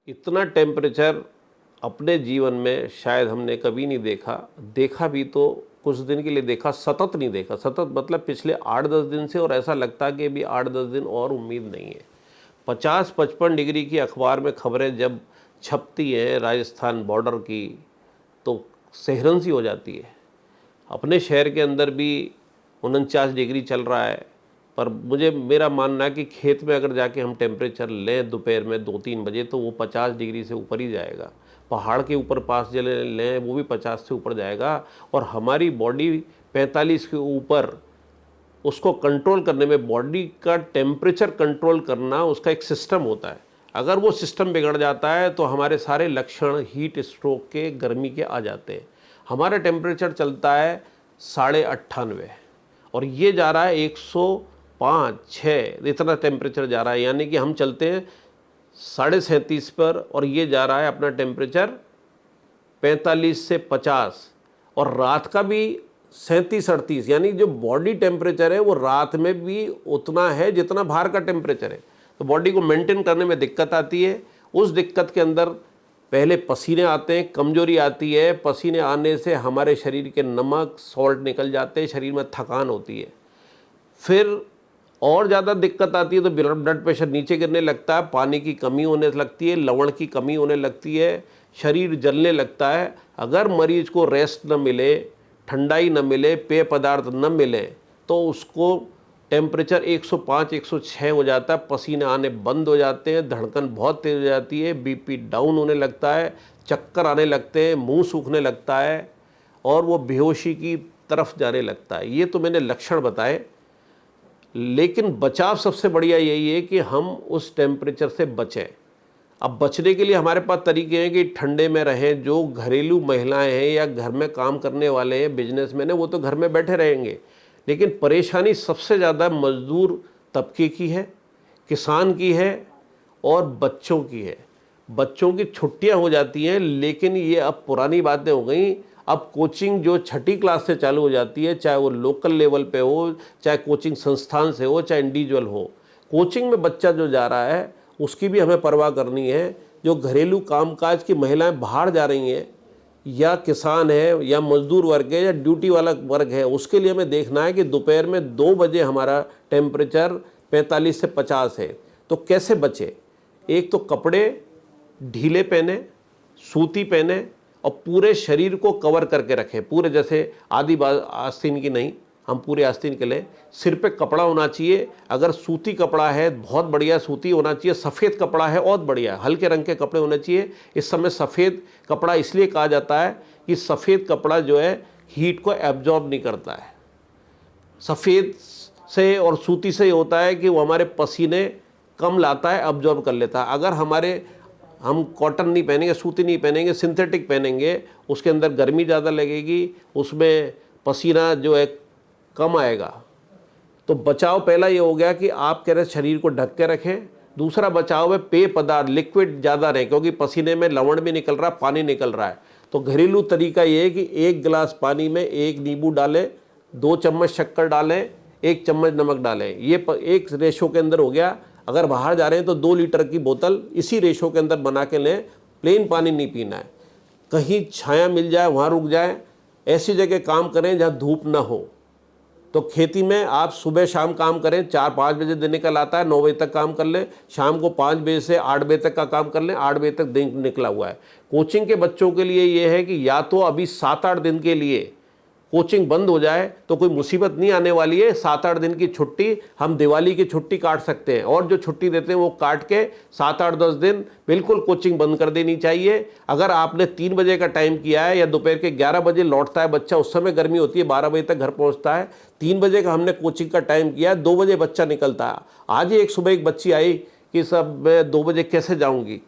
इतना टेम्परेचर अपने जीवन में शायद हमने कभी नहीं देखा। देखा भी तो कुछ दिन के लिए देखा, सतत नहीं देखा। सतत मतलब पिछले 8-10 दिन से, और ऐसा लगता है कि अभी 8-10 दिन और उम्मीद नहीं है। 50-55 डिग्री की अखबार में खबरें जब छपती हैं राजस्थान बॉर्डर की, तो सिहरन सी हो जाती है। अपने शहर के अंदर भी 49 डिग्री चल रहा है, पर मेरा मानना है कि खेत में अगर जाके हम टेम्परेचर लें दोपहर में 2-3 बजे तो वो 50 डिग्री से ऊपर ही जाएगा। पहाड़ के ऊपर पास जले लें वो भी 50 से ऊपर जाएगा। और हमारी बॉडी 45 के ऊपर, उसको कंट्रोल करने में, बॉडी का टेम्परेचर कंट्रोल करना उसका एक सिस्टम होता है। अगर वो सिस्टम बिगड़ जाता है तो हमारे सारे लक्षण हीट स्ट्रोक के, गर्मी के आ जाते हैं। हमारा टेम्परेचर चलता है 98.5 और ये जा रहा है 105-6, इतना टेम्परेचर जा रहा है। यानी कि हम चलते हैं 37.5 पर और ये जा रहा है अपना टेम्परेचर 45 से 50, और रात का भी 37-38। यानी जो बॉडी टेम्परेचर है वो रात में भी उतना है जितना बाहर का टेम्परेचर है। तो बॉडी को मेंटेन करने में दिक्कत आती है। उस दिक्कत के अंदर पहले पसीने आते हैं, कमजोरी आती है। पसीने आने से हमारे शरीर के नमक, सॉल्ट निकल जाते हैं, शरीर में थकान होती है। फिर और ज़्यादा दिक्कत आती है तो ब्लड प्रेशर नीचे गिरने लगता है, पानी की कमी होने लगती है, लवण की कमी होने लगती है, शरीर जलने लगता है। अगर मरीज को रेस्ट न मिले, ठंडाई न मिले, पेय पदार्थ न मिले, तो उसको टेम्परेचर 105-106 हो जाता है। पसीने आने बंद हो जाते हैं, धड़कन बहुत तेज हो जाती है, बीपी डाउन होने लगता है, चक्कर आने लगते हैं, मुंह सूखने लगता है और वो बेहोशी की तरफ जाने लगता है। ये तो मैंने लक्षण बताए, लेकिन बचाव सबसे बढ़िया यही है कि हम उस टेम्परेचर से बचें। अब बचने के लिए हमारे पास तरीके हैं कि ठंडे में रहें। जो घरेलू महिलाएं हैं या घर में काम करने वाले हैं, बिजनेसमैन हैं, वो तो घर में बैठे रहेंगे, लेकिन परेशानी सबसे ज़्यादा मजदूर तबके की है, किसान की है और बच्चों की है। बच्चों की छुट्टियां हो जाती हैं, लेकिन ये अब पुरानी बातें हो गई। अब कोचिंग जो 6ठी क्लास से चालू हो जाती है, चाहे वो लोकल लेवल पे हो, चाहे कोचिंग संस्थान से हो, चाहे इंडिविजुअल हो, कोचिंग में बच्चा जो जा रहा है उसकी भी हमें परवाह करनी है। जो घरेलू कामकाज की महिलाएं बाहर जा रही हैं, या किसान है या मजदूर वर्ग है या ड्यूटी वाला वर्ग है, उसके लिए हमें देखना है कि दोपहर में 2 बजे हमारा टेम्परेचर 45 से 50 है। तो कैसे बचे? एक तो कपड़े ढीले पहने, सूती पहने और पूरे शरीर को कवर करके रखें। पूरे, जैसे आधी आस्तीन की नहीं, हम पूरे आस्तीन के लिए सिर पे कपड़ा होना चाहिए। अगर सूती कपड़ा है बहुत बढ़िया, सूती होना चाहिए। सफ़ेद कपड़ा है और बढ़िया, हल्के रंग के कपड़े होने चाहिए। इस समय सफ़ेद कपड़ा इसलिए कहा जाता है कि सफ़ेद कपड़ा जो है हीट को एब्जॉर्ब नहीं करता है। सफ़ेद से और सूती से होता है कि वो हमारे पसीने कम लाता है, एब्जॉर्ब कर लेता है। अगर हम कॉटन नहीं पहनेंगे, सूती नहीं पहनेंगे, सिंथेटिक पहनेंगे, उसके अंदर गर्मी ज़्यादा लगेगी, उसमें पसीना जो है कम आएगा। तो बचाव पहला ये हो गया कि आप कह रहे शरीर को ढक के रखें। दूसरा बचाव है पेय पदार्थ, लिक्विड ज़्यादा रहे, क्योंकि पसीने में लवण भी निकल रहा है, पानी निकल रहा है। तो घरेलू तरीका ये है कि 1 गिलास पानी में 1 नींबू डालें, 2 चम्मच शक्कर डालें, 1 चम्मच नमक डालें। ये एक रेशो के अंदर हो गया। अगर बाहर जा रहे हैं तो 2 लीटर की बोतल इसी रेशो के अंदर बना के लें। प्लेन पानी नहीं पीना है। कहीं छाया मिल जाए वहाँ रुक जाए। ऐसी जगह काम करें जहाँ धूप ना हो। तो खेती में आप सुबह शाम काम करें। 4-5 बजे दिन निकल आता है, 9 बजे तक काम कर लें। शाम को 5 बजे से 8 बजे तक का काम कर लें। 8 बजे तक दिन निकला हुआ है। कोचिंग के बच्चों के लिए ये है कि या तो अभी 7-8 दिन के लिए कोचिंग बंद हो जाए तो कोई मुसीबत नहीं आने वाली है। 7-8 दिन की छुट्टी, हम दिवाली की छुट्टी काट सकते हैं, और जो छुट्टी देते हैं वो काट के 7-8-10 दिन बिल्कुल कोचिंग बंद कर देनी चाहिए। अगर आपने 3 बजे का टाइम किया है या दोपहर के 11 बजे लौटता है बच्चा, उस समय गर्मी होती है, 12 बजे तक घर पहुंचता है। 3 बजे का हमने कोचिंग का टाइम किया, 2 बजे बच्चा निकलता है। आज ही सुबह एक बच्ची आई कि सब मैं 2 बजे कैसे जाऊँगी,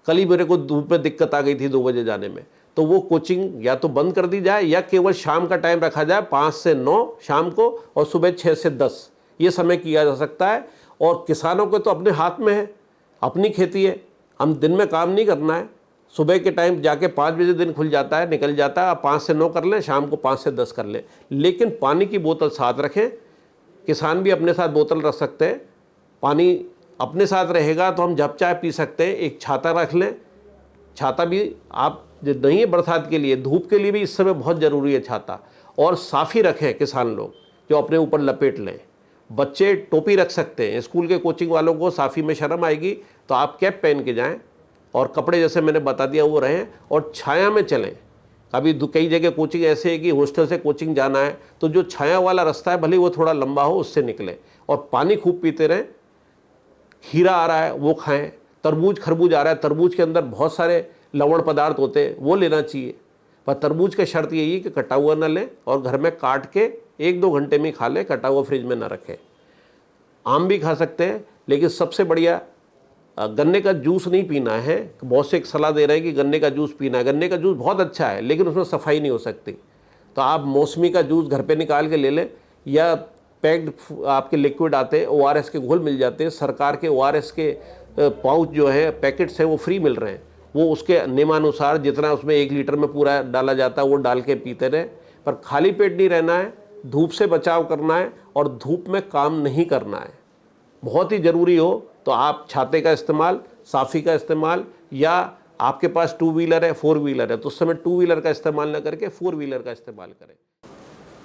कल ही मेरे को धूप में दिक्कत आ गई थी 2 बजे जाने में। तो वो कोचिंग या तो बंद कर दी जाए या केवल शाम का टाइम रखा जाए, 5 से 9 शाम को, और सुबह 6 से 10 ये समय किया जा सकता है। और किसानों को तो अपने हाथ में है, अपनी खेती है, हम दिन में काम नहीं करना है। सुबह के टाइम जाके 5 बजे दिन खुल जाता है, निकल जाता है। आप 5 से 9 कर लें, शाम को 5 से 10 कर लें, लेकिन पानी की बोतल साथ रखें। किसान भी अपने साथ बोतल रख सकते हैं। पानी अपने साथ रहेगा तो हम जब चाय पी सकते हैं। एक छाता रख लें, छाता भी आप जो नहीं है बरसात के लिए, धूप के लिए भी इस समय बहुत ज़रूरी है छाता। और साफ़ी रखें किसान लोग जो अपने ऊपर लपेट लें। बच्चे टोपी रख सकते हैं, स्कूल के कोचिंग वालों को साफ़ी में शर्म आएगी तो आप कैप पहन के जाएं और कपड़े जैसे मैंने बता दिया वो रहें और छाया में चलें। अभी कई जगह कोचिंग ऐसे है कि हॉस्टल से कोचिंग जाना है तो जो छाया वाला रास्ता है भले वो थोड़ा लंबा हो उससे निकलें और पानी खूब पीते रहें। खीरा आ रहा है वो खाएं, तरबूज खरबूज आ रहा है, तरबूज के अंदर बहुत सारे लवण पदार्थ होते हैं वो लेना चाहिए। पर तरबूज की शर्त यही है कि कटा हुआ ना लें और घर में काट के 1-2 घंटे में खा लें, कटा हुआ फ्रिज में ना रखें। आम भी खा सकते हैं, लेकिन सबसे बढ़िया गन्ने का जूस नहीं पीना है। बहुत से एक सलाह दे रहे हैं कि गन्ने का जूस पीना है। गन्ने का जूस बहुत अच्छा है लेकिन उसमें सफाई नहीं हो सकती, तो आप मौसमी का जूस घर पे निकाल के ले लें या पैक्ड आपके लिक्विड आते हैं, ORS के घोल मिल जाते हैं। सरकार के ORS के पाउच जो है पैकेट्स हैं वो फ्री मिल रहे हैं, वो उसके नियमानुसार जितना उसमें 1 लीटर में पूरा डाला जाता है वो डाल के पीते रहें। पर खाली पेट नहीं रहना है, धूप से बचाव करना है और धूप में काम नहीं करना है। बहुत ही ज़रूरी हो तो आप छाते का इस्तेमाल, साफ़ी का इस्तेमाल, या आपके पास 2 व्हीलर है 4 व्हीलर है तो उस समय 2 व्हीलर का इस्तेमाल ना करके 4 व्हीलर का इस्तेमाल करें।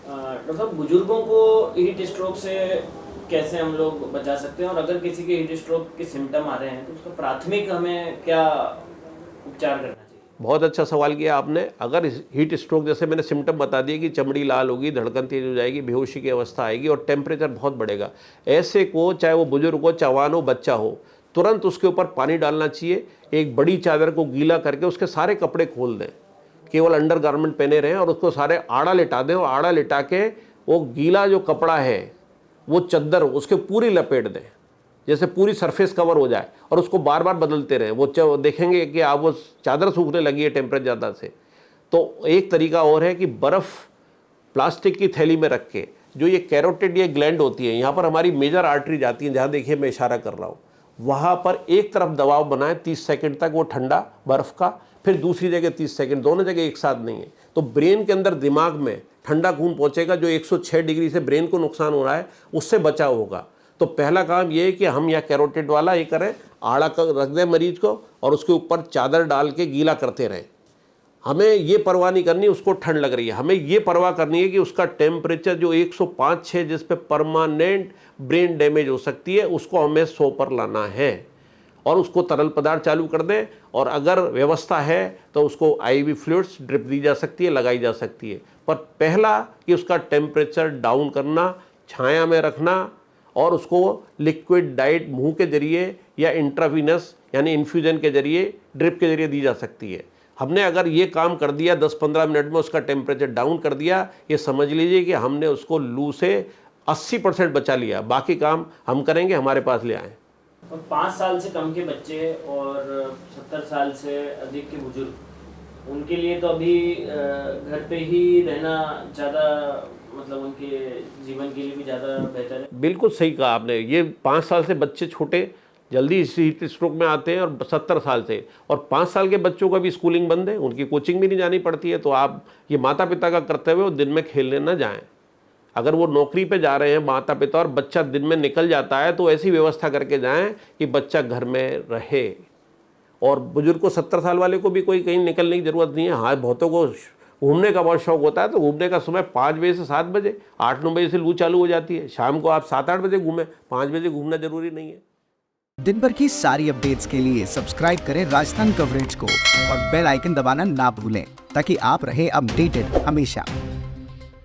डॉक्टर साहब, बुजुर्गों को हीट स्ट्रोक से कैसे हम लोग बचा सकते हैं और अगर किसी के हीट स्ट्रोक के सिम्टम आ रहे हैं तो उसका प्राथमिक हमें क्या उपचार करना चाहिए? बहुत अच्छा सवाल किया आपने। अगर हीट स्ट्रोक जैसे मैंने सिम्टम बता दिए कि चमड़ी लाल होगी, धड़कन तेज हो जाएगी, बेहोशी की अवस्था आएगी और टेम्परेचर बहुत बढ़ेगा, ऐसे को चाहे वो बुजुर्ग हो, जवान हो, बच्चा हो, तुरंत उसके ऊपर पानी डालना चाहिए। एक बड़ी चादर को गीला करके उसके सारे कपड़े खोल दें, केवल अंडर गारमेंट पहने रहें और उसको सारे आड़ा लिटा दें और आड़ा लिटा के वो गीला जो कपड़ा है वो चद्दर उसके पूरी लपेट दें, जैसे पूरी सरफेस कवर हो जाए और उसको बार बार बदलते रहें। वो देखेंगे कि आप वो चादर सूखने लगी है टेम्परेचर ज़्यादा से। तो एक तरीका और है कि बर्फ़ प्लास्टिक की थैली में रख के, जो ये कैरोटिड ये ग्लैंड होती है, यहाँ पर हमारी मेजर आर्टरी जाती है, जहाँ देखिए मैं इशारा कर रहा हूँ, वहाँ पर एक तरफ दबाव बनाएं 30 सेकंड तक वो ठंडा बर्फ़ का, फिर दूसरी जगह 30 सेकंड, दोनों जगह एक साथ नहीं है। तो ब्रेन के अंदर दिमाग में ठंडा खून पहुँचेगा, जो 106 डिग्री से ब्रेन को नुकसान हो रहा है उससे बचाव होगा। तो पहला काम ये है कि हम यह कैरोटिड वाला ये करें, आड़ा कर रख दें मरीज को और उसके ऊपर चादर डाल के गीला करते रहें। हमें ये परवाह नहीं करनी उसको ठंड लग रही है, हमें ये परवाह करनी है कि उसका टेम्परेचर जो 105-6 जिस पे परमानेंट ब्रेन डैमेज हो सकती है उसको हमें 100 पर लाना है और उसको तरल पदार्थ चालू कर दें। और अगर व्यवस्था है तो उसको IV फ्लूइड्स ड्रिप दी जा सकती है, लगाई जा सकती है। पर पहला कि उसका टेम्परेचर डाउन करना, छाया में रखना और उसको लिक्विड डाइट मुंह के जरिए या इंट्रावीनस यानी इन्फ्यूजन के जरिए, ड्रिप के जरिए दी जा सकती है। हमने अगर ये काम कर दिया 10-15 मिनट में उसका टेम्परेचर डाउन कर दिया, ये समझ लीजिए कि हमने उसको लू से 80% बचा लिया। बाकी काम हम करेंगे, हमारे पास ले आएँ। और 5 साल से कम के बच्चे और 70 साल से अधिक के बुजुर्ग, उनके लिए तो अभी घर पे ही रहना ज़्यादा, मतलब उनके जीवन के लिए भी ज़्यादा बेहतर है। बिल्कुल सही कहा आपने। ये 5 साल से बच्चे छोटे जल्दी हीट स्ट्रोक में आते हैं और 70 साल से, और 5 साल के बच्चों का भी स्कूलिंग बंद है, उनकी कोचिंग भी नहीं जानी पड़ती है। तो आप ये माता पिता का कर्तव्य हो, दिन में खेलने ना जाएं। अगर वो नौकरी पे जा रहे हैं माता पिता और बच्चा दिन में निकल जाता है तो ऐसी व्यवस्था करके जाएं कि बच्चा घर में रहे। और बुजुर्ग को 70 साल वाले को भी कोई कहीं निकलने की ज़रूरत नहीं है। हाँ, बहुतों को घूमने का बहुत शौक होता है तो घूमने का समय 5 बजे से 7 बजे, 8-9 बजे से लू चालू हो जाती है। शाम को आप 7-8 बजे घूमें, 5 बजे घूमना जरूरी नहीं है। दिन भर की सारी अपडेट्स के लिए सब्सक्राइब करें राजस्थान कवरेज को और बेल आइकन दबाना ना भूलें ताकि आप रहे अपडेटेड हमेशा।